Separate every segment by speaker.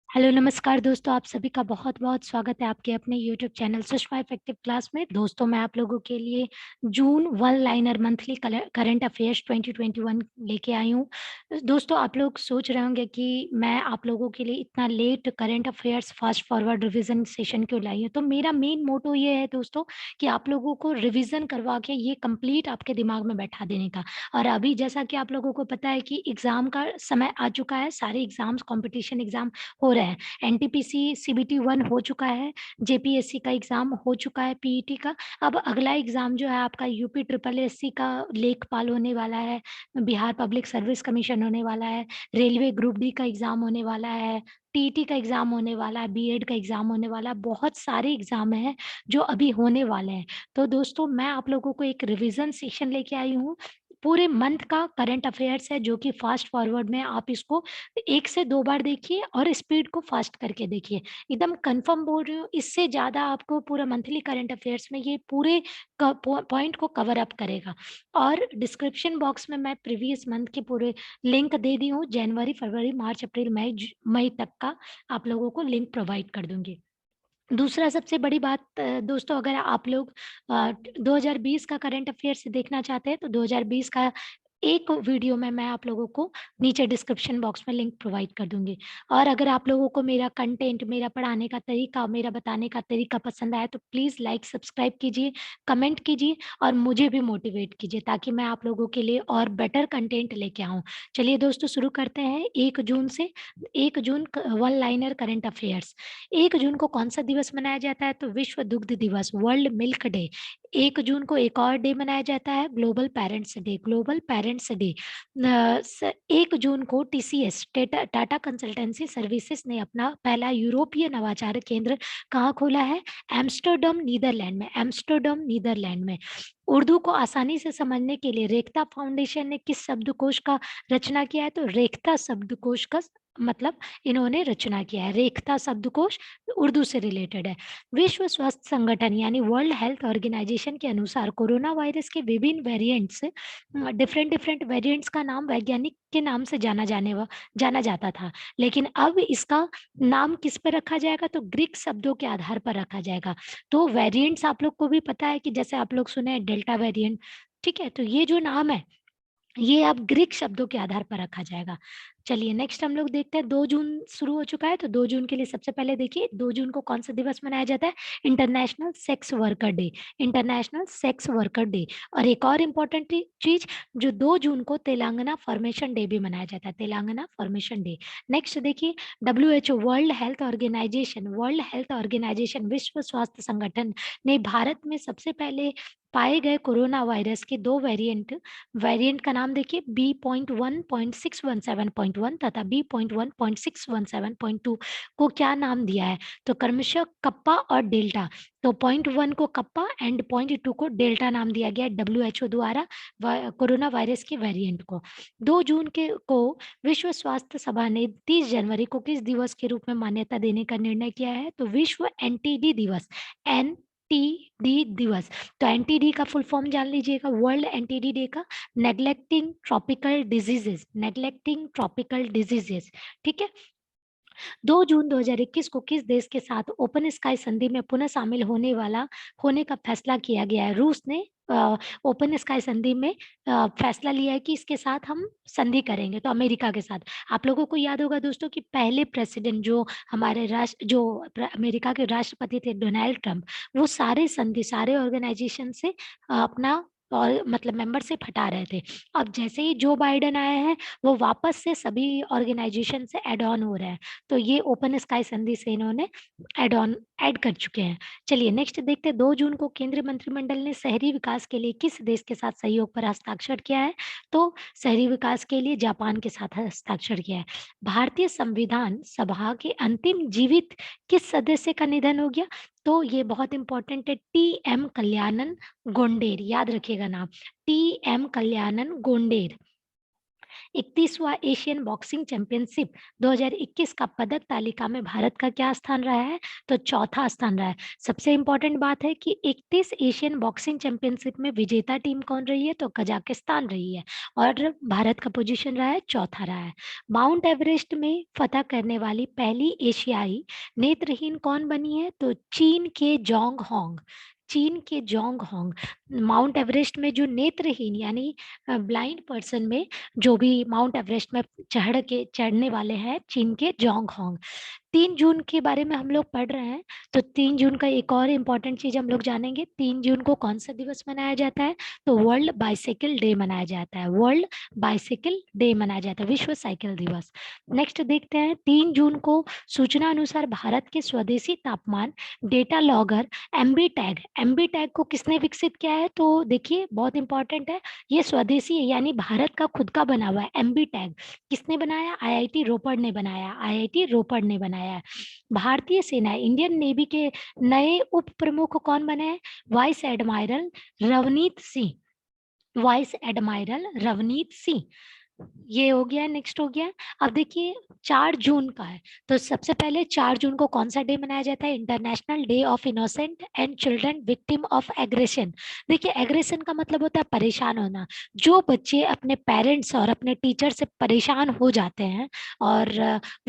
Speaker 1: Hello नमस्कार दोस्तों, आप सभी का बहुत-बहुत स्वागत है आपके अपने YouTube channel Sushma effective class में। दोस्तों, मैं आप लोगों के लिए June one liner monthly current affairs 2021 लेके आई हूँ। दोस्तों, आप लोग सोच रहे होंगे कि मैं आप लोगों के लिए इतना late current affairs fast forward revision session क्यों लाई हूँ। तो मेरा मेन मोटो ये है दोस्तों कि आप लोगों को रिवीजन करवा के ये कंप्लीट आपके दिमाग में बैठा देने का। और अभी जैसा कि आप लोगों को पता है कि एग्ज़ाम का समय आ चुका है, सारे एग्ज़ाम्स कॉम्पिटिशन एग्ज़ाम हो रहा है। एनटीपीसी सीबीटी 1 हो चुका है, जेपीएससी का एग्ज़ाम हो चुका है, पीईटी का। अब अगला एग्ज़ाम जो है आपका यूपी ट्रिपल एससी का लेखपाल होने वाला है, बिहार पब्लिक सर्विस कमीशन होने वाला है, रेलवे ग्रुप डी का एग्ज़ाम होने वाला है, टीईटी का एग्ज़ाम होने वाला है, बीएड का एग्ज़ाम होने वाला है। बहुत सारे एग्ज़ाम हैं जो अभी होने वाले हैं। तो दोस्तों, मैं आप लोगों को एक रिवीज़न सेशन लेके आई हूँ। पूरे मंथ का करंट अफेयर्स है जो कि फास्ट फॉरवर्ड में आप इसको 1 से 2 बार देखिए और स्पीड को फ़ास्ट करके देखिए। एकदम कन्फर्म बोल रही हूँ, इससे ज़्यादा आपको पूरा मंथली करंट अफ़ेयर्स में ये पूरे क पॉइंट को कवर अप करेगा। और डिस्क्रिप्शन बॉक्स में मैं प्रीवियस मंथ के पूरे लिंक दे दी हूँ, जनवरी, फरवरी, मार्च, अप्रैल, मई तक का आप लोगों को लिंक प्रोवाइड कर दूँगी। दूसरा सबसे बड़ी बात दोस्तों, अगर आप लोग 2020 का करंट अफ़ेयर्स देखना चाहते हैं, तो 2020 का एक वीडियो में मैं आप लोगों को नीचे डिस्क्रिप्शन बॉक्स में लिंक प्रोवाइड कर दूँगी। और अगर आप लोगों को मेरा कंटेंट, मेरा पढ़ाने का तरीका, मेरा बताने का तरीका पसंद आया, तो प्लीज़ लाइक, सब्सक्राइब कीजिए, कमेंट कीजिए और मुझे भी मोटिवेट कीजिए ताकि मैं आप लोगों के लिए और बेटर कंटेंट लेके आऊँ। चलिए दोस्तों, शुरू करते हैं 1 जून से। 1 जून वन लाइनर करंट अफ़ेयर्स। 1 जून को कौन-सा दिवस मनाया जाता है? तो विश्व दुग्ध दिवस, वर्ल्ड मिल्क डे। 1 जून को एक और डे मनाया जाता है, global parents day, global parents day. 1 जून को टीसीएस, टाटा कंसल्टेंसी सर्विसेज़ ने अपना पहला यूरोपीय नवाचार केंद्र कहाँ खोला है? एम्स्टर्डम, नीदरलैंड में, एम्स्टर्डम, नीदरलैंड में। उर्दू को आसानी से समझने के लिए रेख्ता फाउंडेशन ने किस शब्दकोश का रचना किया है? तो रेख्ता शब्दकोश का मतलब इन्होंने रचना किया है। रेख्ता शब्दकोश उर्दू से रिलेटेड है। विश्व स्वास्थ्य संगठन यानी वर्ल्ड हेल्थ ऑर्गेनाइजेशन के अनुसार कोरोना वायरस के विभिन्न वेरिएंट्स डिफरेंट डिफरेंट वेरिएंट्स का नाम वैज्ञानिक के नाम से जाना जाता था। लेकिन अब इसका नाम किस पे रखा जाएगा? तो ग्रीक शब्दों के आधार पर रखा जाएगा। तो वेरिएंट्स आप लोग को भी पता है कि जैसे आप लोग सुने हैं डेल्टा वेरिएंट, ठीक है? तो ये जो नाम है, ये अब ग्रीक शब्दों के आधार पर रखा जाएगा। चलिए नेक्स्ट हम लोग देखते हैं, 2 जून शुरू हो चुका है, तो 2 जून के लिए सबसे पहले देखिए 2 जून को कौन-सा दिवस मनाया जाता है? International sex worker day, international sex worker day. और एक और इम्पोर्टेंट चीज़, जो 2 जून को तेलंगाना फॉर्मेशन डे भी मनाया जाता है, तेलंगाना फॉर्मेशन डे। नेक्स्ट देखिए, डब्ल्यूएचओ, वर्ल्ड हेल्थ ऑर्गेनाइजेशन, विश्व स्वास्थ्य संगठन ने भारत में सबसे पहले पाए गए कोरोना वायरस के 2 वेरिएंट का नाम देखिए, B.1.617.1 तथा B.1.617.2 को क्या नाम दिया है? तो क्रमशः कप्पा और डेल्टा। तो पॉइंट 1 को कप्पा एंड पॉइंट 2 को डेल्टा नाम दिया गया है डब्ल्यूएचओ द्वारा कोरोना वायरस के वेरिएंट को। 2 जून को विश्व स्वास्थ्य सभा ने 30 जनवरी को किस दिवस के रूप में मान्यता देने का निर्णय किया है? तो विश्व एनटीडी दिवस, एनटीडी दिवस। तो एनटीडी का फुल फॉर्म जान लीजिएगा, वर्ल्ड एनटीडी डे का, नेग्लेक्टिंग ट्रॉपिकल डिजीजेस, ठीक है? 2 जून 2021 को किस देश के साथ ओपन स्काई संधि में पुनः शामिल होने का फैसला किया गया है? रूस ने ओपन स्काई संधि में फैसला लिया है कि इसके साथ हम संधि करेंगे, तो अमेरिका के साथ। आप लोगों को याद होगा दोस्तों कि पहले प्रेसिडेंट जो हमारे अमेरिका के राष्ट्रपति थे डोनाल्ड ट्रंप, वो सारे ऑर्गेनाइजेशन से अपना और मतलब मेंबरशिप हटा रहे थे। अब जैसे ही जो बाइडेन आए हैं, वो वापस से सभी ऑर्गेनाइजेशन से ऐड ऑन हो रहे हैं। तो ये ओपन स्काई संधि से इन्होंने ऐड कर चुके हैं। चलिए नेक्स्ट देखते हैं, 2 जून को केंद्रीय मंत्रिमंडल ने शहरी विकास के लिए किस देश के साथ सहयोग पर हस्ताक्षर किया है? तो शहरी विकास के लिए जापान के साथ हस्ताक्षर किया है। भारतीय संविधान सभा के अंतिम जीवित किस सदस्य का निधन हो गया? तो ये बहुत इंपॉर्टेंट है, टी.एम. कल्याणन गोंडेर, याद रखिएगा नाम, टी.एम. कल्याणन गोंडेर। 31वां एशियन बॉक्सिंग चैंपियनशिप 2021 का पदक तालिका में भारत का क्या स्थान रहा है? तो चौथा स्थान रहा है। सबसे इम्पोर्टेंट बात है कि 31 एशियन बॉक्सिंग चैंपियनशिप में विजेता टीम कौन रही है? तो कजाकिस्तान रही है और भारत का पोजीशन रहा है चौथा रहा है। माउंट एवरेस्ट में फतह करने वाली पहली एशियाई नेत्रहीन कौन बनी है? तो चीन के जोंग होंग। चीन के जोंग होंग माउंट एवरेस्ट में जो नेत्रहीन यानी ब्लाइंड पर्सन में जो भी माउंट एवरेस्ट में चढ़ने वाले हैं चीन के जोंग होंग। 3 जून के बारे में हम लोग पढ़ रहे हैं, तो 3 जून का एक और इम्पोर्टेंट चीज़ हम लोग जानेंगे। 3 जून को कौन-सा दिवस मनाया जाता है? तो वर्ल्ड बाइसाइकिल डे मनाया जाता है। वर्ल्ड बाइसाइकिल डे मनाया जाता है, विश्व साइकिल दिवस। नेक्स्ट देखते हैं 3 जून को सूचना अनुसार भारत के स्वदेशी तापमान डेटा लॉगर एमबी टैग को किसने विकसित किया है? तो देखिए बहुत इम्पोर्टेंट है, ये स्वदेशी है यानी भारत का खुद का बना हुआ है एमबी टैग। किसने बनाया? आईआईटी रोपड़ ने बनाया, आईआईटी रोपड़ ने बनाया है। भारतीय सेना इंडियन नेवी के नए उप प्रमुख कौन बने हैं? Vice admiral Ravneet Singh. Vice admiral Ravneet Singh. ये हो गया, नेक्स्ट हो गया। अब देखिए 4 जून का है, तो सबसे पहले 4 जून को कौन सा डे मनाया जाता है? International day of innocent and children victim of aggression. देखिए एग्रेशन का मतलब होता है परेशान होना। जो बच्चे अपने पेरेंट्स और अपने टीचर से परेशान हो जाते हैं और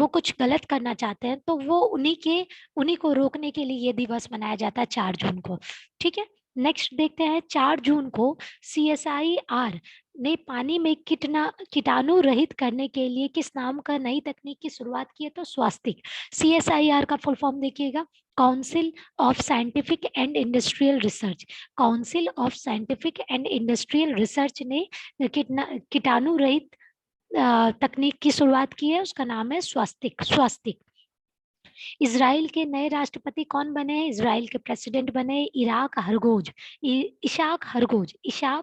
Speaker 1: वो कुछ गलत करना चाहते हैं, तो वो उन्हीं को रोकने के लिए ये दिवस मनाया जाता है 4 जून को। ठीक है, नेक्स्ट देखते हैं 4 जून को सीएसआईआर ने पानी में कीटाणु रहित करने के लिए किस नाम का नई तकनीक की शुरुआत की है? तो स्वास्तिक। सीएसआईआर का फुल फॉर्म देखिएगा, council of scientific and industrial research. Council of scientific and industrial research ने कीटाणु रहित तकनीक की शुरुआत की है, उसका नाम है स्वास्तिक। स्वास्तिक। इजराइल के नए राष्ट्रपति कौन बने हैं? इजराइल के प्रेसिडेंट बने इशाक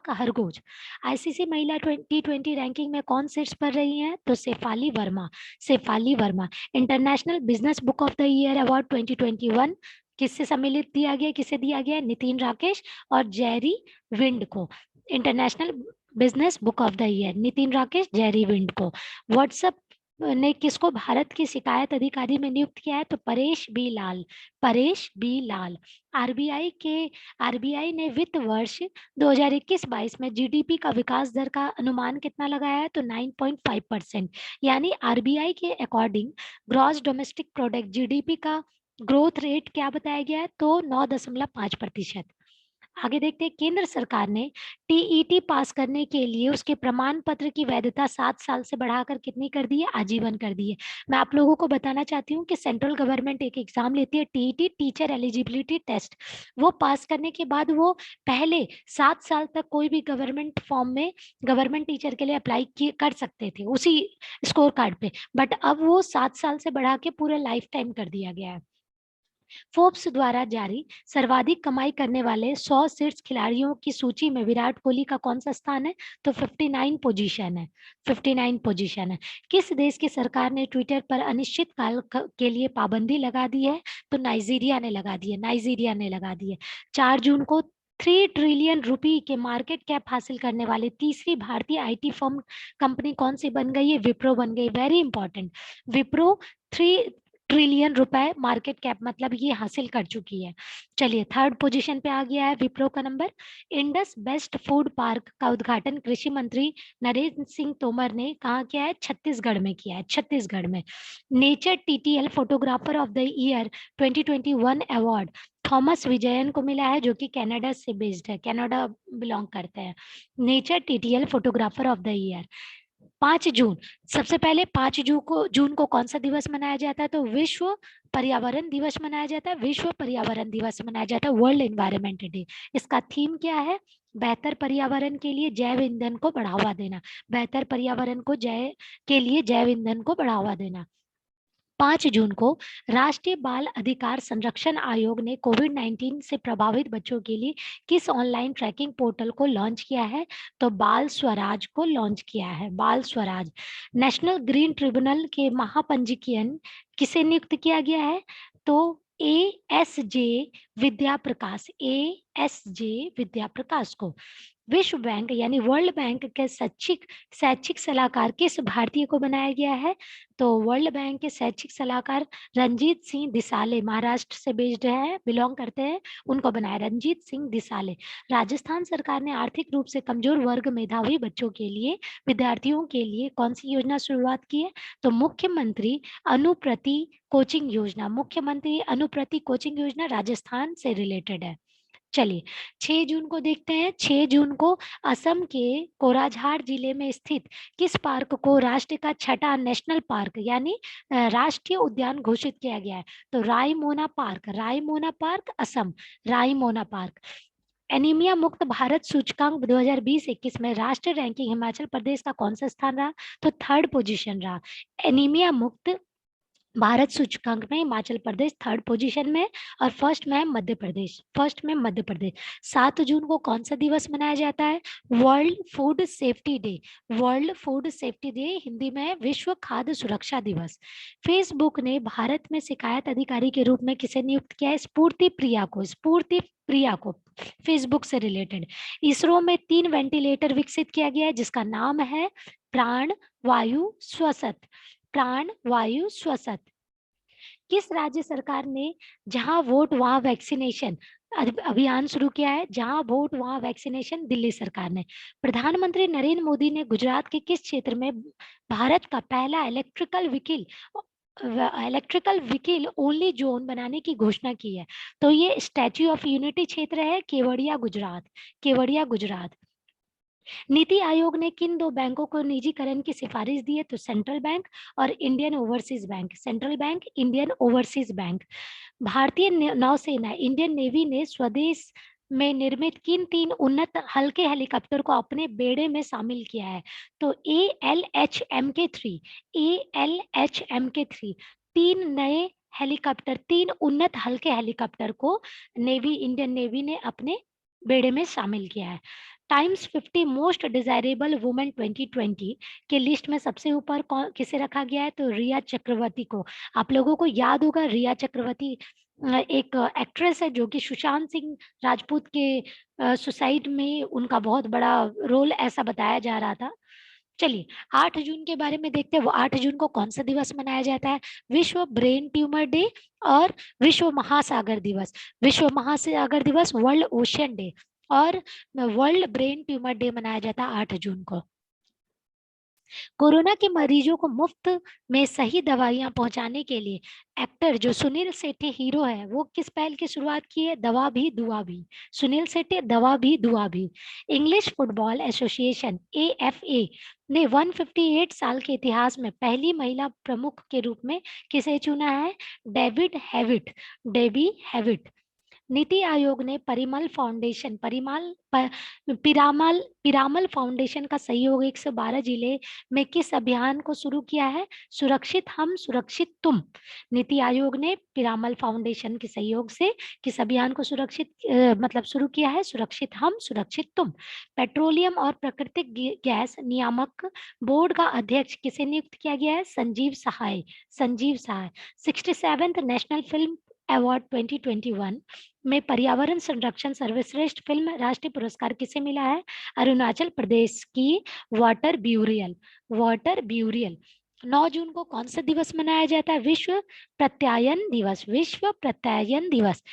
Speaker 1: हरगोज। आईसीसी महिला T20 रैंकिंग में कौन शीर्ष पर रही हैं? तो Shafali Verma. International business book of the year award 2021 किससे सम्मिलित दिया गया? किसे दिया गया? नितिन राकेश और जेरी विंड को। International business book of the year Nitin Rakesh, Jerry wind को। व्हाट्सएप ने किसको भारत की शिकायत अधिकारी में नियुक्त किया है? तो परेश बी लाल। आरबीआई ने वित्त वर्ष 2021-22 में जीडीपी का विकास दर का अनुमान कितना लगाया है? तो 9.5%। यानी आरबीआई के according gross domestic product GDP का ग्रोथ रेट क्या बताया गया है? तो 9.5%। आगे देखते हैं, केंद्र सरकार ने टीईटी पास करने के लिए उसके प्रमाण पत्र की वैधता 7 साल से बढ़ाकर कितनी कर दी है? आजीवन कर दी है। मैं आप लोगों को बताना चाहती हूँ कि सेंट्रल गवर्नमेंट एक एग्जाम लेती है टीईटी, टीचर एलिजिबिलिटी टेस्ट। वो पास करने के बाद वो पहले 7 साल तक कोई भी गवर्नमेंट फॉर्म में गवर्नमेंट टीचर के लिए अप्लाई कर सकते थे उसी स्कोर कार्ड पे, बट अब वो 7 साल से बढ़ा के पूरा लाइफ टाइम कर दिया गया है। फोर्ब्स द्वारा जारी सर्वाधिक कमाई करने वाले 100 शीर्ष खिलाड़ियों की सूची में विराट कोहली का कौन सा स्थान है? तो 59 पोजीशन है। 59 पोजीशन है। किस देश की सरकार ने ट्विटर पर अनिश्चित काल के लिए पाबंदी लगा दी है? तो नाइजीरिया ने लगा दी है। नाइजीरिया ने लगा दी है। 4 जून को 3 ट्रिलियन रुपए के मार्केट कैप हासिल करने वाली तीसरी भारतीय आईटी फर्म कंपनी कौन सी बन गई है? विप्रो बन गई। वेरी इंपॉर्टेंट, विप्रो 3 ट्रिलियन रुपए मार्केट कैप मतलब ये हासिल कर चुकी है। चलिए थर्ड पोजीशन पे आ गया है विप्रो का number. Indus best food park का उद्घाटन कृषि मंत्री नरेंद्र सिंह तोमर ने कहा किया है? छत्तीसगढ़ में किया है। छत्तीसगढ़ में। Nature TTL photographer of the year 2021 award Thomas Vijayan को मिला है, जो कि कनाडा से बेस्ड है, कनाडा बिलोंग करते हैं। Nature TTL photographer of the year. 5 जून, सबसे पहले 5 जून को कौन सा दिवस मनाया जाता है? तो विश्व पर्यावरण दिवस मनाया जाता है। विश्व पर्यावरण दिवस मनाया जाता है, वर्ल्ड एनवायरनमेंट डे। इसका थीम क्या है? बेहतर पर्यावरण के लिए जैव ईंधन को बढ़ावा देना। बेहतर पर्यावरण को के लिए जैव ईंधन को बढ़ावा देना। 5 जून को राष्ट्रीय बाल अधिकार संरक्षण आयोग ने कोविड-19 से प्रभावित बच्चों के लिए किस ऑनलाइन ट्रैकिंग पोर्टल को लॉन्च किया है? तो बाल स्वराज को लॉन्च किया है। बाल स्वराज। नेशनल ग्रीन ट्रिब्यूनल के महापंजीयन किसे नियुक्त किया गया है? तो एएसजे विद्या प्रकाश को। विश्व बैंक यानी वर्ल्ड बैंक के शैक्षिक सलाहकार किस भारतीय को बनाया गया है? तो वर्ल्ड बैंक के शैक्षिक सलाहकार रंजीत सिंह दिसाले, महाराष्ट्र से बेस्ड है, बिलोंग करते हैं, उनको बनाया रंजीत सिंह दिसाले। राजस्थान सरकार ने आर्थिक रूप से कमजोर वर्ग मेधावी बच्चों के लिए, विद्यार्थियों के लिए कौन सी योजना शुरुआत की है? तो मुख्यमंत्री अनुप्रति कोचिंग योजना। मुख्यमंत्री अनुप्रति कोचिंग योजना राजस्थान से रिलेटेड है। चलिए 6 जून को देखते हैं। 6 जून को असम के कोराझार जिले में स्थित किस पार्क को राष्ट्र का छठा नेशनल पार्क यानी राष्ट्रीय उद्यान घोषित किया गया है? तो Raimona park Assam, Raimona park. Anaemia मुक्त भारत सूचकांक 2020-21 में राष्ट्रीय रैंकिंग हिमाचल प्रदेश का कौन सा स्थान रहा? तो 3rd पोजीशन रहा। एनीमिया मुक्त भारत सूचकांक में हिमाचल प्रदेश 3rd पोजीशन में और फर्स्ट में मध्य प्रदेश। 7 जून को कौन सा दिवस मनाया जाता है? World food safety day. World food safety day Hindi में विश्व खाद्य सुरक्षा दिवस। फेसबुक ने भारत में शिकायत अधिकारी के रूप में किसे नियुक्त किया है? स्फूर्ति प्रिया को फेसबुक से रिलेटेड। इसरो में 3 वेंटिलेटर विकसित किया गया है जिसका नाम है प्राण वायु श्वसत। किस राज्य सरकार ने जहां वोट वहां वैक्सीनेशन अभियान शुरू किया है? जहां वोट वहां वैक्सीनेशन, दिल्ली सरकार ने। प्रधानमंत्री नरेंद्र मोदी ने गुजरात के किस क्षेत्र में भारत का पहला इलेक्ट्रिकल व्हीकल ओनली जोन बनाने की घोषणा की है? तो ये स्टैच्यू ऑफ यूनिटी क्षेत्र है, केवड़िया गुजरात। नीति आयोग ने किन 2 बैंकों को निजीकरण की सिफारिश दी है? तो सेंट्रल बैंक और इंडियन ओवरसीज बैंक। भारतीय नौसेना इंडियन नेवी ने स्वदेश में निर्मित किन 3 उन्नत हल्के हेलीकॉप्टर को अपने बेड़े में शामिल किया है? तो ALHMK3 3 उन्नत हल्के हेलीकॉप्टर को इंडियन नेवी ने अपने बेड़े में शामिल किया है। टाइम्स 50 मोस्ट डिजायरेबल वुमेन 2020 के लिस्ट में सबसे ऊपर किसे रखा गया है? तो रिया चक्रवर्ती को। आप लोगों को याद होगा रिया चक्रवर्ती एक एक्ट्रेस है जो कि सुशांत सिंह राजपूत के सुसाइड में उनका बहुत बड़ा रोल ऐसा बताया जा रहा था। चलिए 8 जून के बारे में देखते हैं। वो 8 जून को कौन सा दिवस मनाया जाता है? विश्व ब्रेन ट्यूमर डे और विश्व महासागर दिवस, वर्ल्ड ओशियन डे और वर्ल्ड ब्रेन ट्यूमर डे मनाया जाता है 8 जून को। कोरोना के मरीजों को मुफ्त में सही दवाइयां पहुंचाने के लिए एक्टर जो सुनील शेट्टी हीरो है वो किस पहल की शुरुआत की है? दवा भी दुआ भी। सुनील शेट्टी दवा भी दुआ भी। इंग्लिश फुटबॉल एसोसिएशन AFA ने 158 साल के इतिहास में पहली महिला प्रमुख के रूप में किसे चुना है? Debbie Hewitt. नीति आयोग ने पिरामल फाउंडेशन का सहयोग 112 जिले में किस अभियान को शुरू किया है? सुरक्षित हम सुरक्षित तुम। नीति आयोग ने पिरामल फाउंडेशन के सहयोग से किस अभियान को शुरू किया है? सुरक्षित हम सुरक्षित तुम। पेट्रोलियम और प्राकृतिक गैस नियामक बोर्ड का अध्यक्ष किसे नियुक्त किया गया है? संजीव सहाय। 67th नेशनल फिल्म अवार्ड 2021 में पर्यावरण संरक्षण सर्वश्रेष्ठ फिल्म राष्ट्रीय पुरस्कार किसे मिला है? अरुणाचल प्रदेश की वाटर ब्यूरियल। 9 जून को कौन सा दिवस मनाया जाता है? विश्व प्रत्यायन दिवस।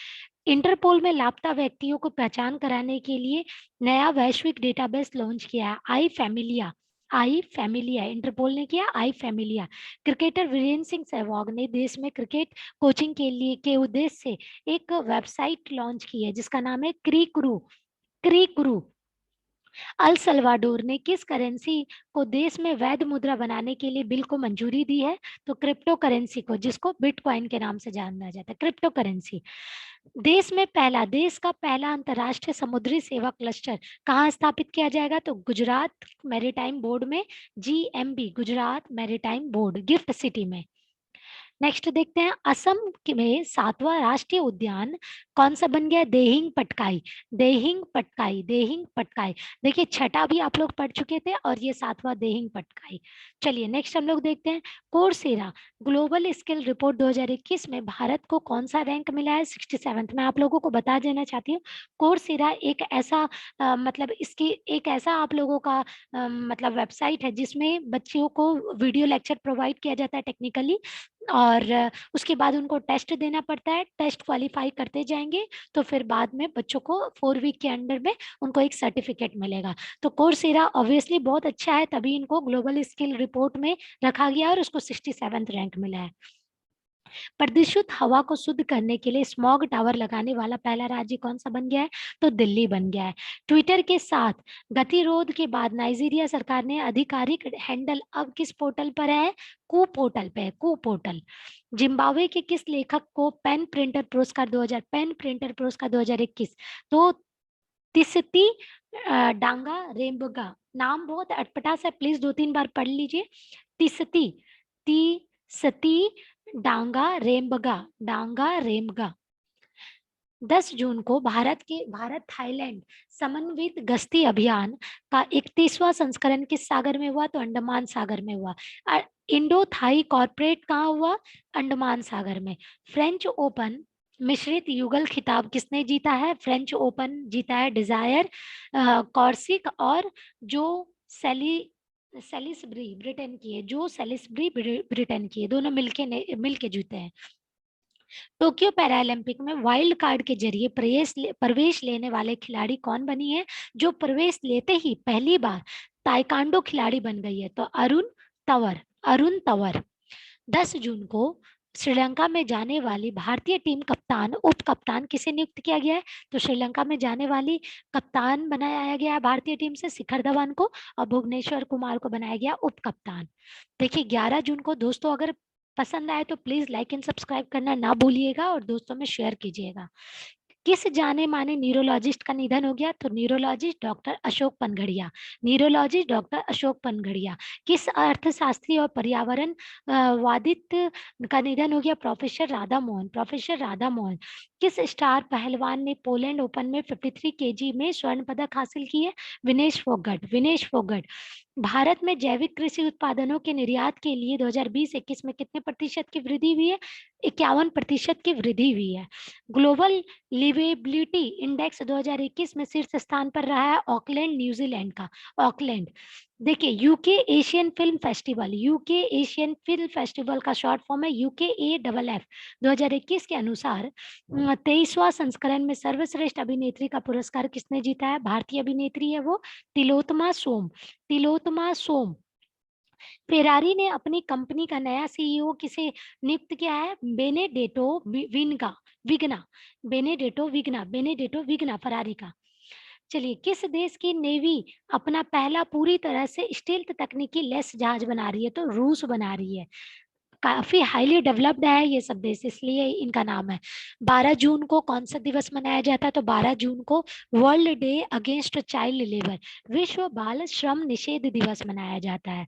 Speaker 1: इंटरपोल में लापता व्यक्तियों को पहचान कराने के लिए नया वैश्विक डेटाबेस लॉन्च किया है, आई फैमिलिया। इंटरपोल ने किया आई फैमिलिया। क्रिकेटर वीरेंद्र सिंह सहवाग ने देश में क्रिकेट कोचिंग के उद्देश्य से एक वेबसाइट लॉन्च की है जिसका नाम है क्रीकरू। अल सल्वाडोर ने किस करेंसी को देश में वैध मुद्रा बनाने के लिए बिल को मंजूरी दी है? तो क्रिप्टो करेंसी को, जिसको बिटकॉइन के नाम से जाना जाता है, क्रिप्टो करेंसी। देश का पहला अंतरराष्ट्रीय समुद्री सेवा क्लस्टर कहाँ स्थापित किया जाएगा? तो गुजरात मैरीटाइम बोर्ड में, GMB Gujarat maritime board, gift city में। नेक्स्ट देखते हैं, असम में 7वां राष्ट्रीय उद्यान कौन सा बन गया? देहिंग पटकाई, देहिंग पटकाई, देहिंग पटकाई। देखिए छठा भी आप लोग पढ़ चुके थे और ये 7वां देहिंग पटकाई। चलिए नेक्स्ट हम लोग देखते हैं, कोर्सेरा ग्लोबल स्किल रिपोर्ट 2021 में भारत को कौन सा रैंक मिला है? 67th। मैं आप लोगों को बता देना चाहती हूँ, कोर्सेरा एक ऐसा मतलब इसकी एक ऐसा आप लोगों का मतलब वेबसाइट है जिसमें बच्चियों को वीडियो लेक्चर प्रोवाइड किया जाता है टेक्निकली, और उसके बाद उनको टेस्ट देना पड़ता है। टेस्ट क्वालिफाई करते जाएंगे तो फिर बाद में बच्चों को 4 वीक के अंडर में उनको एक सर्टिफिकेट मिलेगा। तो कोर्सेरा ऑब्वियसली बहुत अच्छा है, तभी इनको ग्लोबल स्किल रिपोर्ट में रखा गया और उसको 67th रैंक मिला है। प्रदूषित हवा को शुद्ध करने के लिए स्मॉग टावर लगाने वाला पहला राज्य कौन सा बन गया है? तो दिल्ली बन गया है। ट्विटर के साथ गतिरोध के बाद नाइजीरिया सरकार ने आधिकारिक हैंडल अब किस पोर्टल पर है? कू पोर्टल पे है, कू पोर्टल। जिम्बाब्वे के किस लेखक को पेन प्रिंटर पुरस्कार 2021? तो तिसती डांगा रेम्बगा। नाम बहुत अटपटा सा, प्लीज 2-3 बार पढ़ लीजिए। तिसती, तिसती डांगा रेम्बगा, डांगा रेम्बगा। 10 जून को भारत थाईलैंड समन्वित गश्ती अभियान का 31वां संस्करण किस सागर में हुआ? तो अंडमान सागर में हुआ। इंडो थाई कॉर्पोरेट कहाँ हुआ? अंडमान सागर में। फ्रेंच ओपन मिश्रित युगल खिताब किसने जीता है? फ्रेंच ओपन जीता है डिजायर कॉर्सिक और जो सेली सेलिसब्री ब्रिटेन की है, जो सेलिसब्री ब्रिटेन की है, दोनों मिलके जीते हैं। टोक्यो पैरालंपिक में वाइल्ड कार्ड के जरिए प्रवेश लेने वाले खिलाड़ी कौन बनी है? जो प्रवेश लेते ही पहली बार ताइक्वांडो खिलाड़ी बन गई है, तो अरुण तंवर, अरुण तंवर। 10 जून को श्रीलंका में जाने वाली भारतीय टीम कप्तान उप कप्तान किसे नियुक्त किया गया है? तो श्रीलंका में जाने वाली कप्तान बनाया गया है भारतीय टीम से शिखर धवन को, और भुवनेश्वर कुमार को बनाया गया उप कप्तान। देखिए 11 जून को दोस्तों, अगर पसंद आए तो प्लीज लाइक एंड सब्सक्राइब करना ना भूलिएगा और दोस्तों में शेयर कीजिएगा। किस जाने माने न्यूरोलॉजिस्ट का निधन हो गया? तो neurologist doctor Ashok Panagariya, neurologist doctor Ashok Panagariya. किस अर्थशास्त्री और पर्यावरण वादित का निधन हो गया? Professor Radha Mohan, professor Radha Mohan. किस स्टार पहलवान ने पोलैंड ओपन में 53 केजी में स्वर्ण पदक हासिल की है? विनेश फोगट, विनेश फोगट। भारत में जैविक कृषि उत्पादनों के निर्यात के लिए 2020-21 में कितने प्रतिशत की वृद्धि हुई है? 51% की वृद्धि हुई है। ग्लोबल लिवेबिलिटी इंडेक्स 2021 में शीर्ष स्थान पर रहा है ऑकलैंड, न्यूजीलैंड का, ऑकलैंड। देखिए UK Asian film festival, UK Asian film festival का शॉर्ट फॉर्म है UKAFF। 2021 के अनुसार 23वां संस्करण में सर्वश्रेष्ठ अभिनेत्री का पुरस्कार किसने जीता है? भारतीय अभिनेत्री है वो तिलोत्तमा सोम, तिलोत्तमा सोम। फेरारी ने अपनी कंपनी का नया सीईओ किसे नियुक्त किया है? बेनेडेटो विनगा, विगना, बेनेडेटो विगना, बेनेडेटो विगना फरारी का। चलिए किस देश की नेवी अपना पहला पूरी तरह से स्टील्थ तकनीकी लेस जहाज बना रही है? तो रूस बना रही है। काफी हाईली डेवलप्ड है ये सब देश, इसलिए इनका नाम है। 12 जून को कौन सा दिवस मनाया जाता है? तो 12 जून को world day against child labour, विश्व बाल श्रम निषेध दिवस मनाया जाता है।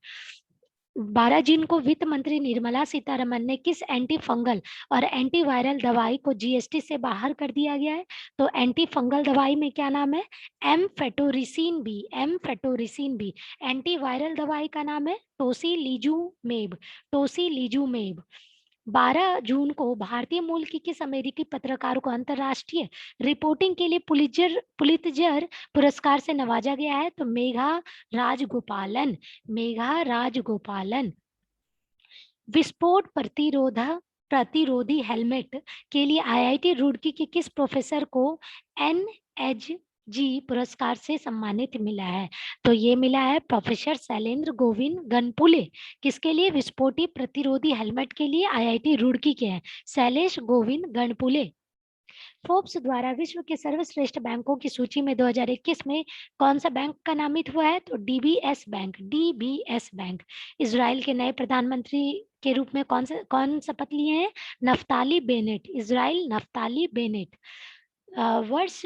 Speaker 1: 12 जून को वित्त मंत्री निर्मला सीतारमन ने किस एंटी फंगल और एंटी वायरल दवाई को जीएसटी से बाहर कर दिया गया है? तो एंटी फंगल दवाई में क्या नाम है? एम्फेटोरिसिन बी, एम्फेटोरिसिन बी। एंटी वायरल दवाई का नाम है टोसिलीजुमेब, टोसिलीजुमेब। 12 जून को भारतीय मूल की किस अमेरिकी पत्रकार को अंतरराष्ट्रीय रिपोर्टिंग के लिए पुलित्जर पुरस्कार से नवाजा गया है? तो मेघा राजगोपालन, मेघा राजगोपालन। विस्फोट प्रतिरोधी हेलमेट के लिए आईआईटी रुड़की के किस प्रोफेसर को NHG पुरस्कार से सम्मानित मिला है? तो ये मिला है प्रोफेसर शैलेंद्र गोविंद गनपुले। किसके लिए? विस्फोटी प्रतिरोधी हेलमेट के लिए आईआईटी रुड़की के हैं शैलेश गोविंद गणपुले। फोर्ब्स द्वारा विश्व के सर्वश्रेष्ठ बैंकों की सूची में 2021 में कौन सा बैंक का नामित हुआ है? तो DBS bank, DBS bank. Israel के नए प्रधानमंत्री के रूप में कौन शपथ लिए हैं? Naftali Bennett, Israel Naftali Bennett. वर्ष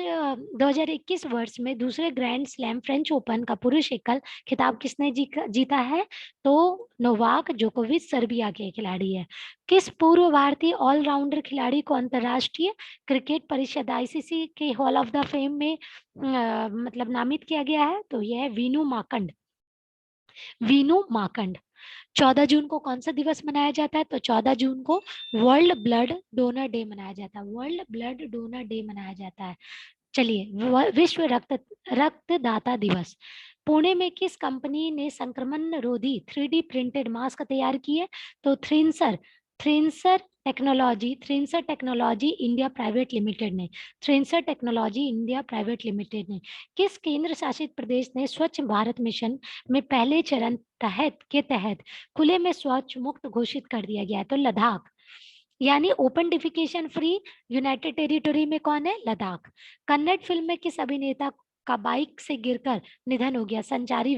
Speaker 1: 2021 वर्ष में दूसरे ग्रैंड स्लैम फ्रेंच ओपन का पुरुष एकल खिताब किसने जीता है? तो नोवाक जोकोविच सर्बिया के खिलाड़ी है। किस पूर्व भारतीय ऑलराउंडर खिलाड़ी को अंतर्राष्ट्रीय क्रिकेट परिषद आईसीसी के हॉल ऑफ द फेम में मतलब नामित किया गया है? तो यह है वीनू माकंड। वीनू माकंड। 14 जून को कौन सा दिवस मनाया जाता है? तो 14 जून को वर्ल्ड ब्लड डोनर डे मनाया जाता है। वर्ल्ड ब्लड डोनर डे मनाया जाता है। चलिए, विश्व रक्तदाता दिवस। पुणे में किस कंपनी ने संक्रमण रोधी 3D प्रिंटेड मास्क तैयार किए? तो थ्रिंसर टेक्नोलॉजी इंडिया प्राइवेट लिमिटेड ने। थ्रिंसर टेक्नोलॉजी इंडिया प्राइवेट लिमिटेड ने। किस केंद्र शासित प्रदेश ने स्वच्छ भारत मिशन में पहले चरण के तहत खुले में शौच मुक्त घोषित कर दिया गया है? तो लद्दाख। यानी open defecation free United territory में कौन है? लद्दाख। कन्नड़ फिल्म में किस अभिनेता का बाइक से गिरकर निधन हो गया? संचारी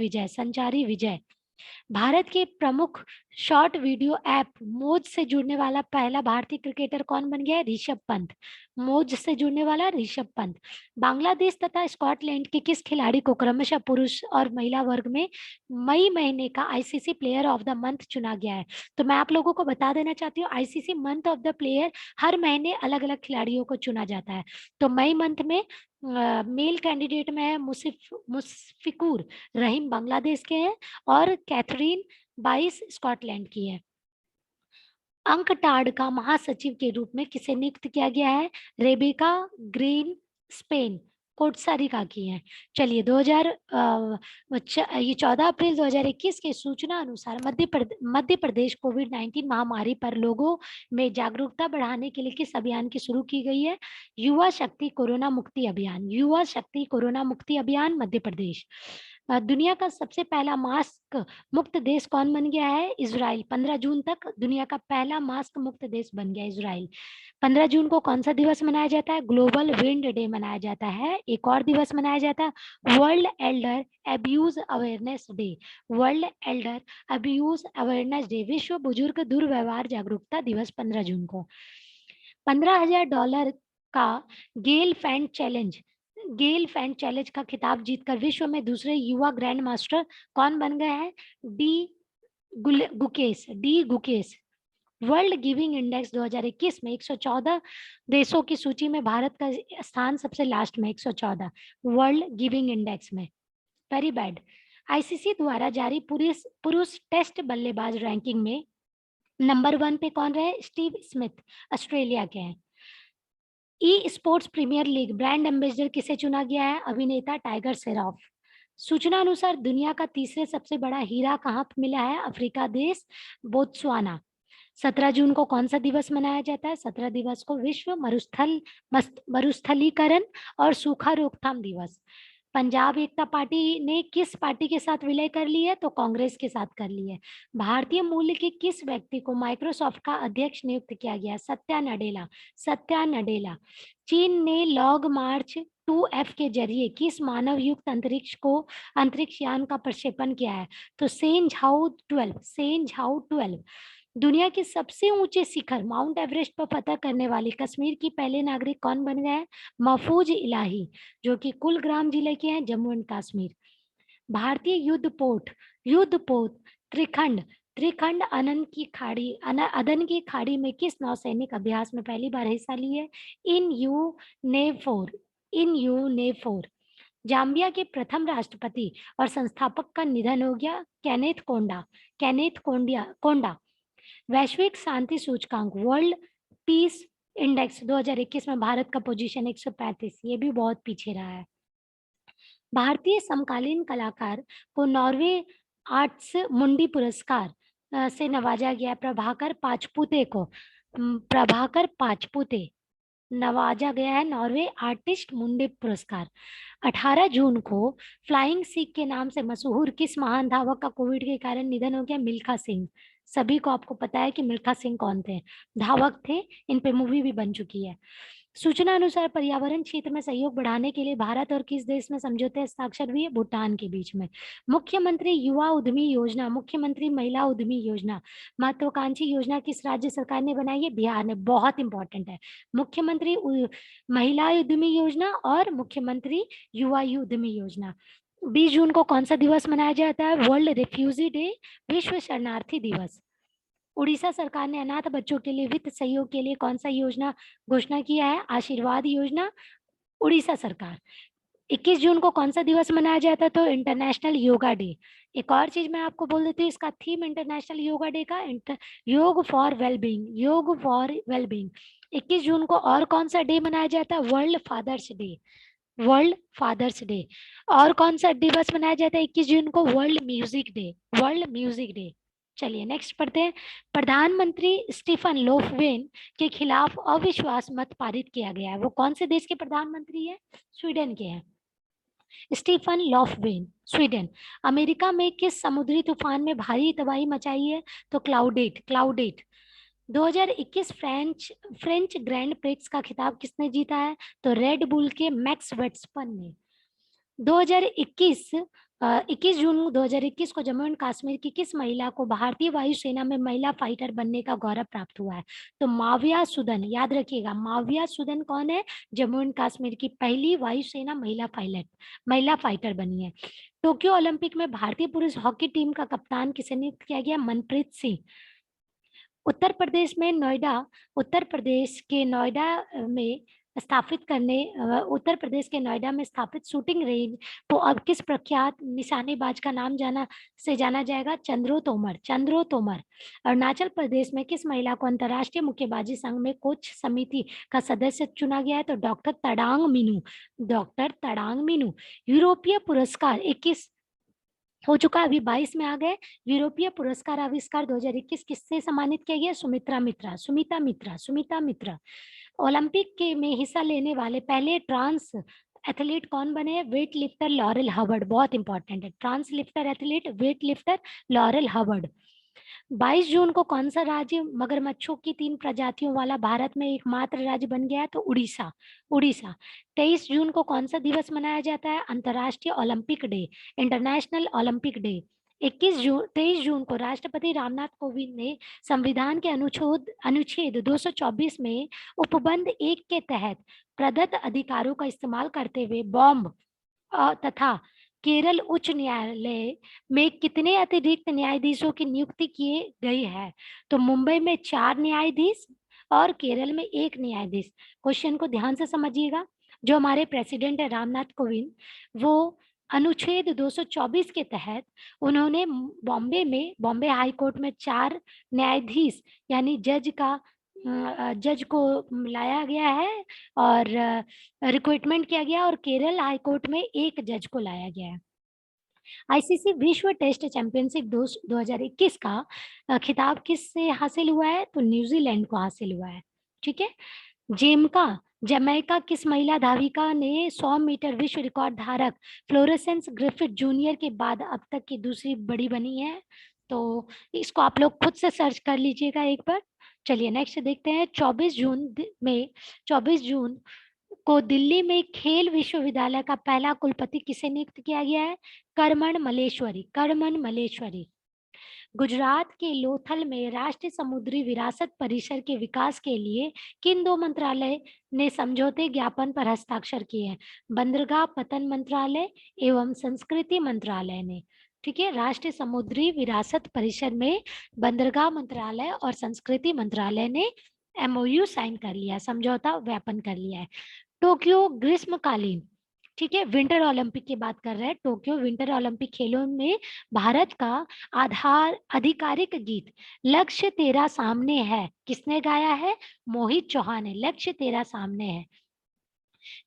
Speaker 1: विजय। भारत के प्रमुख शॉर्ट वीडियो ऐप मोज से जुड़ने वाला पहला भारतीय क्रिकेटर कौन बन गया है? ऋषभ पंत। मोज से जुड़ने वाला ऋषभ पंत। बांग्लादेश तथा स्कॉटलैंड के किस खिलाड़ी को क्रमशः पुरुष और महिला वर्ग में मई महीने का ICC player of the month चुना गया है? तो मैं आप लोगों को बता देना चाहती हूँ, ICC month of the player हर महीने अलग अलग खिलाड़ियों को चुना जाता है। तो मई मंथ में मेल कैंडिडेट में है मुशफिकुर रहीम बांग्लादेश के हैं, और कैथरीन 22 स्कॉटलैंड की है। अंकटाड का महासचिव के रूप में किसे नियुक्त किया गया है? रेबेका ग्रीन स्पेन कोस्टारिका की है। चलिए ये 14 अप्रैल 2021 के सूचना अनुसार मध्य प्रदेश कोविड-19 महामारी पर लोगों में जागरूकता बढ़ाने के लिए किस अभियान की शुरू की गई है? युवा शक्ति कोरोना मुक्ति अभियान। युवा शक्ति कोरोना मुक्ति अभियान मध्य प्रदेश। दुनिया का सबसे पहला मास्क मुक्त देश कौन बन गया है? इजराइल। 15 जून तक दुनिया का पहला मास्क मुक्त देश बन गया इजराइल। 15 जून को कौन सा दिवस मनाया जाता है? ग्लोबल विंड डे मनाया जाता है। एक और दिवस मनाया जाता है world Elder abuse awareness day. World Elder abuse awareness day, विश्व बुजुर्ग दुर्व्यवहार जागरूकता दिवस 15 जून को। $15,000 का गेल फैंड चैलेंज का खिताब जीतकर विश्व में दूसरे युवा ग्रैंड मास्टर कौन बन गए हैं? D Gukesh. World giving index 2021 में 114 देशों की सूची में भारत का स्थान सबसे लास्ट में 114 वर्ल्ड गिविंग इंडेक्स में। Very bad. आईसीसी द्वारा जारी पुरुष टेस्ट बल्लेबाज रैंकिंग में नंबर 1 पे कौन रहे? स्टीव स्मिथ, ऑस्ट्रेलिया के हैं। E sports premier league brand ambassador किसे चुना गया है? अभिनेता टाइगर श्रॉफ। सूचना अनुसार दुनिया का तीसरे सबसे बड़ा हीरा कहाँ मिला है? अफ्रीका देश बोत्सवाना। 17 जून को कौन सा दिवस मनाया जाता है? 17 दिवस को विश्व मरुस्थलीकरण और सूखा रोकथाम दिवस। पंजाब एकता पार्टी ने किस पार्टी के साथ विलय कर ली है? तो कांग्रेस के साथ कर ली है। भारतीय मूल्य के किस व्यक्ति को माइक्रोसॉफ्ट का अध्यक्ष नियुक्त किया गया? सत्या नडेला। चीन ने लॉन्ग मार्च 2F के जरिए किस मानव युक्त अंतरिक्ष यान का प्रक्षेपण किया है? तो सेन झाओ 12। दुनिया के सबसे ऊंचे शिखर माउंट एवरेस्ट पर फतह करने वाली कश्मीर की पहले नागरिक कौन बन गए हैं? महफूज इलाही, जो कि कुलग्राम जिले के हैं, जम्मू एंड कश्मीर। भारतीय युद्धपोत त्रिखंड अदन की खाड़ी में किस नौसैनिक अभ्यास में पहली बार हिस्सा लिए? इन यू ने फोर। जाम्बिया के प्रथम राष्ट्रपति और संस्थापक का निधन हो गया, केनेथ कोंडा। वैश्विक शांति सूचकांक वर्ल्ड पीस इंडेक्स 2021 में भारत का पोजीशन 135, ये भी बहुत पीछे रहा है। भारतीय समकालीन कलाकार को नॉर्वे आर्ट्स मुंडी पुरस्कार से नवाजा गया। प्रभाकर पाचपुते नवाजा गया है नॉर्वे आर्टिस्ट मुंडे पुरस्कार। 18 जून को फ्लाइंग सिख के नाम से मशहूर किस महान धावक का कोविड के कारण निधन हो गया? मिल्खा सिंह। सभी को आपको पता है कि मिल्खा सिंह कौन थे, धावक थे, इन पे मूवी भी बन चुकी है। सूचना अनुसार पर्यावरण क्षेत्र में सहयोग बढ़ाने के लिए भारत और किस देश में समझौते हस्ताक्षर हुए? भूटान के बीच में। मुख्यमंत्री युवा उद्यमी योजना, मुख्यमंत्री महिला उद्यमी योजना, महत्वाकांक्षी योजना किस राज्य सरकार ने बनाई है? बिहार ने। बहुत इंपॉर्टेंट है। मुख्यमंत्री महिला उद्यमी योजना और मुख्यमंत्री युवा उद्यमी योजना। 20 जून को कौन सा दिवस मनाया जाता है? वर्ल्ड रिफ्यूजी डे, विश्व शरणार्थी दिवस। उड़ीसा सरकार ने अनाथ बच्चों के लिए वित्त सहयोग के लिए कौन सा योजना घोषणा किया है? आशीर्वाद योजना, उड़ीसा सरकार। 21 जून को कौन सा दिवस मनाया जाता है? तो इंटरनेशनल योगा डे। एक और चीज मैं आपको बोल देती हूँ, इसका थीम इंटरनेशनल योगा डे का yoga for wellbeing, yoga for wellbeing. 21 जून को और कौन सा डे मनाया जाता है? World father's day, world father's day. और कौन सा दिवस मनाया जाता है 21 जून को? World music day, world music day. चलिए नेक्स्ट पढ़ते हैं। प्रधानमंत्री स्टीफन लोफवेन के खिलाफ अविश्वास मत पारित किया गया है। वो कौन से देश के प्रधानमंत्री है? स्वीडन के हैं। Stephen Löfven, Sweden. अमेरिका में किस समुद्री तूफान में भारी तबाही मचाई है? तो क्लाउडेट, क्लाउडेट। 2021 फ्रेंच ग्रैंड प्रिक्स का खिताब किसने जीता है? तो रेड बुल के मैक्स वर्स्टैपन ने। 2021 21 जून 2021 को जम्मू एंड कश्मीर की किस महिला को भारतीय वायुसेना में महिला फाइटर बनने का गौरव प्राप्त हुआ है? तो माविया सुदन। याद रखिएगा, माविया सुदन कौन है? जम्मू एंड कश्मीर की पहली वायुसेना महिला फाइटर बनी है। टोक्यो ओलंपिक में भारतीय पुरुष हॉकी टीम का कप्तान किसे नियुक्त किया गया? मनप्रीत सिंह। उत्तर प्रदेश के नोएडा में स्थापित शूटिंग रेंज को अब किस प्रख्यात निशानेबाज का नाम जाना जाएगा? चंद्रो तोमर, चंद्रो तोमर। अरुणाचल प्रदेश में किस महिला को अंतर्राष्ट्रीय मुक्केबाजी संघ में कोच समिति का सदस्य चुना गया है? तो डॉक्टर तड़ांग मीनू, डॉक्टर तड़ांग मीनू। यूरोपीय पुरस्कार 21 हो चुका, अभी 22 में आ गए। यूरोपीय पुरस्कार आविष्कार 2021 किससे सम्मानित किया गया? सुमित्रा मित्रा, सुमिता मित्रा, सुमिता मित्रा। ओलंपिक के में हिस्सा लेने वाले पहले ट्रांस एथलीट कौन बने हैं? Weight lifter Laurel Hubbard. बहुत इंपॉर्टेंट है, trans lifter athlete weight lifter Laurel Hubbard. 22 जून को कौन सा राज्य मगरमच्छों की 3 प्रजातियों वाला भारत में एकमात्र राज्य बन गया? तो उड़ीसा, उड़ीसा। 23 जून को कौन सा दिवस मनाया जाता है? अंतर्राष्ट्रीय Olympic day, international Olympic day. 23 जून को राष्ट्रपति रामनाथ कोविंद ने संविधान के अनुच्छेद 224 में उपबंध 1 के तहत प्रदत्त अधिकारों का इस्तेमाल करते हुए बॉम्ब तथा केरल उच्च न्यायालय में कितने अतिरिक्त न्यायाधीशों की नियुक्ति किए गई है? तो मुंबई में 4 न्यायाधीश और केरल में 1 न्यायाधीश। क्वेश्चन को ध्यान से समझिएगा। जो हमारे प्रेसिडेंट है रामनाथ कोविंद, वो अनुच्छेद 224 के तहत उन्होंने बॉम्बे हाई कोर्ट में 4 न्यायाधीश यानी जज को लाया गया है और रिक्रूटमेंट किया गया, और केरल हाई कोर्ट में 1 जज को लाया गया है। आईसीसी विश्व टेस्ट चैंपियनशिप 2021 का खिताब किससे हासिल हुआ है? तो न्यूजीलैंड को हासिल हुआ है। ठीक है। जमैका किस महिला धाविका ने 100 मीटर विश्व रिकॉर्ड धारक फ्लोरेंस ग्रिफिथ जूनियर के बाद अब तक की दूसरी बड़ी बनी है? तो इसको आप लोग खुद से सर्च कर लीजिएगा एक बार। चलिए नेक्स्ट देखते हैं। 24 जून को दिल्ली में खेल विश्वविद्यालय का पहला कुलपति किसे नियुक्त किया गया है? करमन मल्लेश्वरी, करमन मल्लेश्वरी। गुजरात के लोथल में राष्ट्रीय समुद्री विरासत परिसर के विकास के लिए किन 2 मंत्रालय ने समझौते ज्ञापन पर हस्ताक्षर किए हैं? बंदरगाह पतन मंत्रालय एवं संस्कृति मंत्रालय ने। ठीक है, राष्ट्रीय समुद्री विरासत परिसर में बंदरगाह मंत्रालय और संस्कृति मंत्रालय ने एमओयू साइन कर लिया, समझौता ज्ञापन कर लिया है। टोक्यो ग्रीष्मकालीन, ठीक है, विंटर ओलंपिक की बात कर रहे हैं। टोक्यो विंटर ओलंपिक खेलों में भारत का आधिकारिक गीत लक्ष्य तेरा सामने है किसने गाया है? मोहित चौहान ने। लक्ष्य तेरा सामने है।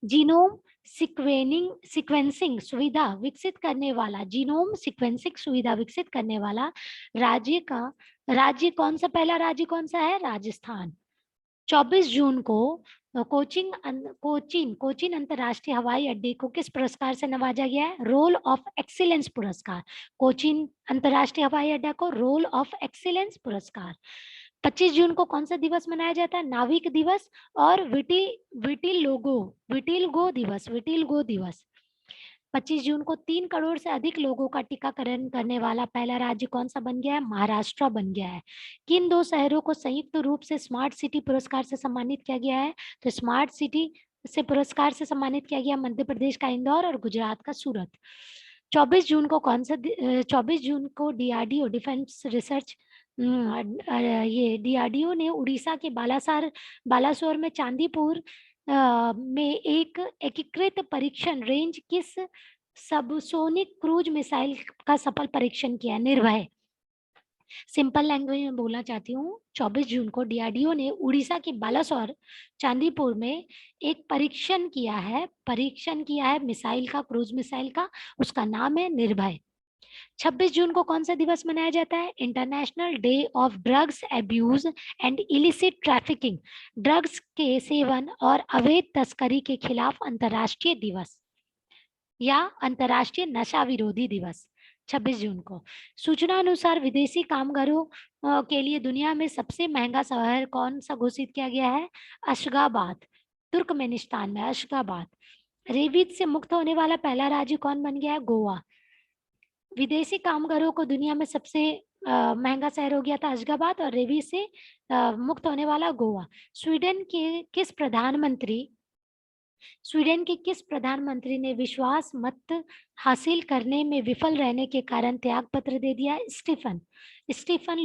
Speaker 1: जीनोम सीक्वेंसिंग सुविधा विकसित करने वाला, जीनोम सीक्वेंसिंग सुविधा विकसित करने वाला राज्य कौन सा, पहला राज्य कौन सा है? राजस्थान। 24 जून को कोचीन अंतरराष्ट्रीय हवाई अड्डे को किस पुरस्कार से नवाजा गया है? रोल ऑफ एक्सीलेंस पुरस्कार। कोचीन अंतरराष्ट्रीय हवाई अड्डा को रोल ऑफ एक्सीलेंस पुरस्कार। 25 जून को कौन सा दिवस मनाया जाता है? नाविक दिवस और विटिलगो दिवस। 25 जून को 3 करोड़ से अधिक लोगों का टीकाकरण करने वाला पहला राज्य कौन सा बन गया है? महाराष्ट्र बन गया है। किन 2 शहरों को संयुक्त रूप से स्मार्ट सिटी पुरस्कार से सम्मानित किया गया है? तो स्मार्ट सिटी से पुरस्कार से सम्मानित किया गया मध्य प्रदेश का इंदौर और गुजरात का सूरत। 24 जून को 24 जून को डीआरडीओ डिफेंस रिसर्च ये डीआरडीओ ने उड़ीसा के बालासोर में चांदीपुर में एक एकीकृत परीक्षण रेंज किस सबसोनिक क्रूज मिसाइल का सफल परीक्षण किया? निर्भय। सिंपल लैंग्वेज में बोलना चाहती हूँ, 24 जून को डीआरडीओ ने उड़ीसा के बालासोर चांदीपुर में एक परीक्षण किया है मिसाइल का, क्रूज मिसाइल का। उसका नाम है निर्भय। 26 जून को कौन सा दिवस मनाया जाता है? International day of drugs abuse and illicit trafficking. Drugs के सेवन और अवैध तस्करी के खिलाफ अंतर्राष्ट्रीय दिवस या अंतर्राष्ट्रीय नशा विरोधी दिवस 26 जून को। सूचना अनुसार विदेशी कामगारों के लिए दुनिया में सबसे महंगा शहर कौन सा घोषित किया गया है? अशगाबाद, तुर्कमेनिस्तान में अशगाबाद। रेबीज से मुक्त होने वाला पहला राज्य कौन बन गया है? गोवा। विदेशी कामगारों को दुनिया में सबसे महंगा शहर हो गया था अशगाबाद और रेबीज से मुक्त होने वाला गोवा। स्वीडन के किस प्रधानमंत्री ने विश्वास मत हासिल करने में विफल रहने के कारण त्याग पत्र दे दिया? स्टीफन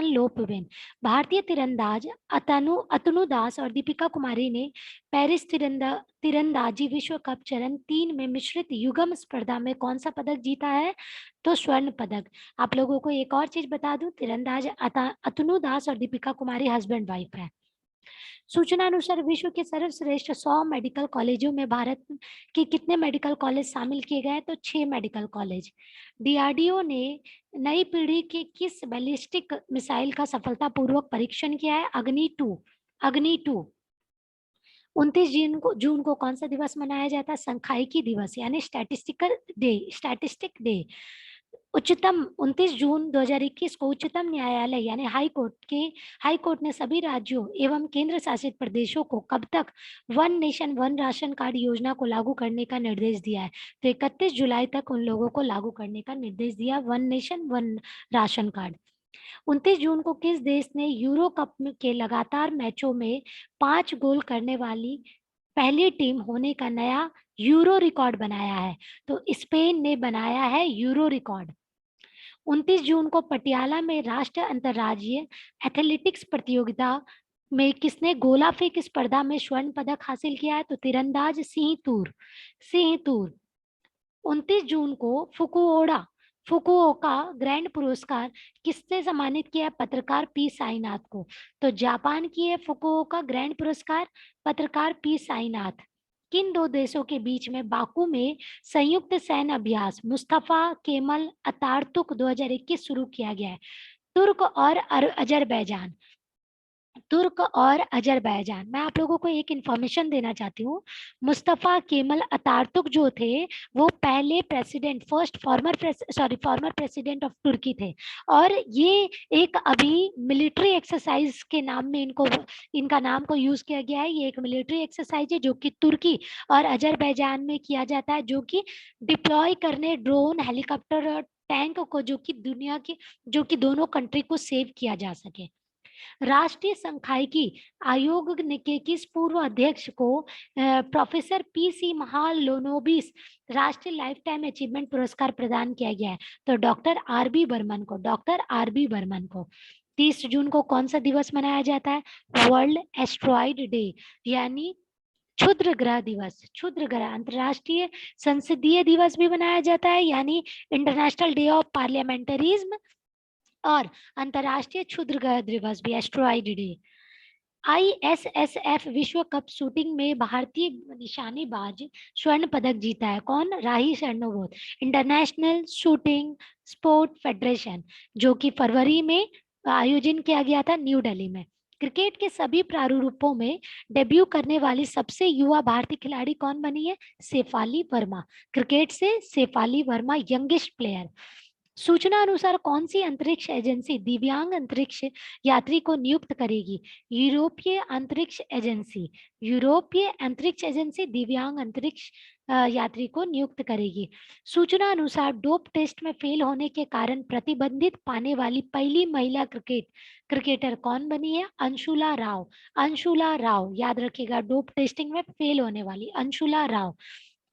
Speaker 1: लोपवेन। भारतीय तीरंदाज अतनु दास और दीपिका कुमारी ने पेरिस तीरंदाजी विश्व कप चरण 3 में मिश्रित युगम स्पर्धा में कौन सा पदक जीता है? तो स्वर्ण पदक। आप लोगों को एक और चीज बता दूं, तीरंदाज अतनु दास और दीपिका कुमारी हस्बैंड वाइफ है। सूचना अनुसार विश्व के सर्वश्रेष्ठ 100 मेडिकल कॉलेजों में भारत के कितने मेडिकल कॉलेज शामिल किए गए? तो 6 मेडिकल कॉलेज। डीआरडीओ ने नई पीढ़ी के किस बैलिस्टिक मिसाइल का सफलतापूर्वक परीक्षण किया है? अग्नि 2। 29 जून को कौन सा दिवस मनाया जाता है? सांख्यिकी दिवस यानी स्टैटिस्टिक डे। 29 जून 2021 को उच्चतम न्यायालय यानी हाई कोर्ट ने सभी राज्यों एवं केंद्र शासित प्रदेशों को कब तक one nation one ration card योजना को लागू करने का निर्देश दिया है? तो 31 जुलाई तक उन लोगों को लागू करने का निर्देश दिया, one nation one ration card. 29 जून को किस देश ने यूरो कप के लगातार मैचों में 5 गोल करने वाली पहली टीम होने का नया यूरो रिकॉर्ड बनाया है? तो स्पेन ने बनाया है यूरो रिकॉर्ड। 29 जून को पटियाला में राष्ट्रीय अंतर्राज्यीय एथलेटिक्स प्रतियोगिता में किसने गोला फेंक स्पर्धा में स्वर्ण पदक हासिल किया है? तो तीरंदाज सिंह तूर। 29 जून को फुकुओका ग्रैंड पुरस्कार किससे सम्मानित किया है? पत्रकार पी साईनाथ को। तो जापान की है फुकुओका ग्रैंड पुरस्कार पत्रकार पी साईनाथ। किन 2 देशों के बीच में बाकू में संयुक्त सैन्य अभ्यास मुस्तफा केमल अतातुर्क 2021 शुरू किया गया है? तुर्क और अजरबैजान। मैं आप लोगों को एक इंफॉर्मेशन देना चाहती हूँ। मुस्तफा केमल अतातुर्क जो थे वो पहले फॉर्मर प्रेसिडेंट ऑफ तुर्की थे और ये एक अभी मिलिट्री एक्सरसाइज के नाम में इनका नाम को यूज किया गया है। ये एक मिलिट्री एक्सरसाइज है जो कि तुर्की और अजरबैजान में किया जाता है, जो कि डिप्लॉय करने ड्रोन, हेलीकॉप्टर और टैंक को जो कि दोनों कंट्री को सेव किया जा सके। राष्ट्रीय सांख्यिकी आयोग के किस पूर्व अध्यक्ष को प्रोफेसर पीसी महालनोबिस राष्ट्रीय लाइफ टाइम अचीवमेंट पुरस्कार प्रदान किया गया है? तो डॉक्टर आर बी बर्मन को। 30 जून को कौन सा दिवस मनाया जाता है? वर्ल्ड एस्ट्रॉइड डे यानी क्षुद्र ग्रह। अंतरराष्ट्रीय संसदीय दिवस भी मनाया जाता है यानी इंटरनेशनल डे ऑफ पार्लियामेंटरिज्म और अंतरराष्ट्रीय क्षुद्र ग्रह दिवस भी एस्ट्रॉइड डे। ISSF विश्व कप शूटिंग में भारतीय निशानेबाज स्वर्ण पदक जीता है। कौन? राही शर्नोबोत। इंटरनेशनल शूटिंग स्पोर्ट फेडरेशन जो कि फरवरी में आयोजन किया गया था न्यू दिल्ली में। क्रिकेट के सभी प्रारूपों में डेब्यू करने वाली सबसे युवा भारतीय खिलाड़ी कौन बनी है? शेफाली वर्मा। क्रिकेट से शेफाली वर्मा यंगेस्ट प्लेयर। सूचना अनुसार कौन सी अंतरिक्ष एजेंसी दिव्यांग अंतरिक्ष यात्री को नियुक्त करेगी? यूरोपीय अंतरिक्ष एजेंसी। यूरोपीय अंतरिक्ष एजेंसी दिव्यांग अंतरिक्ष यात्री को नियुक्त करेगी। सूचना अनुसार डोप टेस्ट में फेल होने के कारण प्रतिबंधित पाने वाली पहली महिला क्रिकेटर कौन बनी है? अंशुला राव। अंशुला राव, याद रखिएगा, डोप टेस्टिंग में फेल होने वाली अंशुला राव।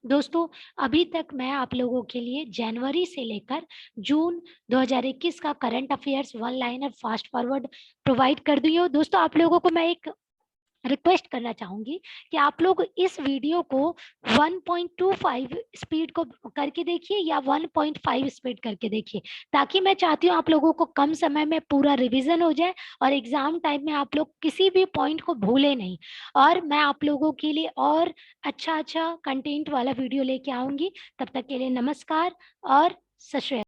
Speaker 1: दोस्तों, अभी तक मैं आप लोगों के लिए जनवरी से लेकर जून 2021 का current affairs one liner fast forward provide कर दी हूँ। दोस्तों, आप लोगों को मैं एक रिक्वेस्ट करना चाहूंगी कि आप लोग इस वीडियो को 1.25 स्पीड को करके देखिए या 1.5 स्पीड करके देखिए, ताकि मैं चाहती हूँ आप लोगों को कम समय में पूरा रिवीजन हो जाए और एग्जाम टाइम में आप लोग किसी भी पॉइंट को भूले नहीं। और मैं आप लोगों के लिए और अच्छा अच्छा कंटेंट वाला वीडियो लेके आऊंगी। तब तक के लिए नमस्कार और सत श्री अकाल।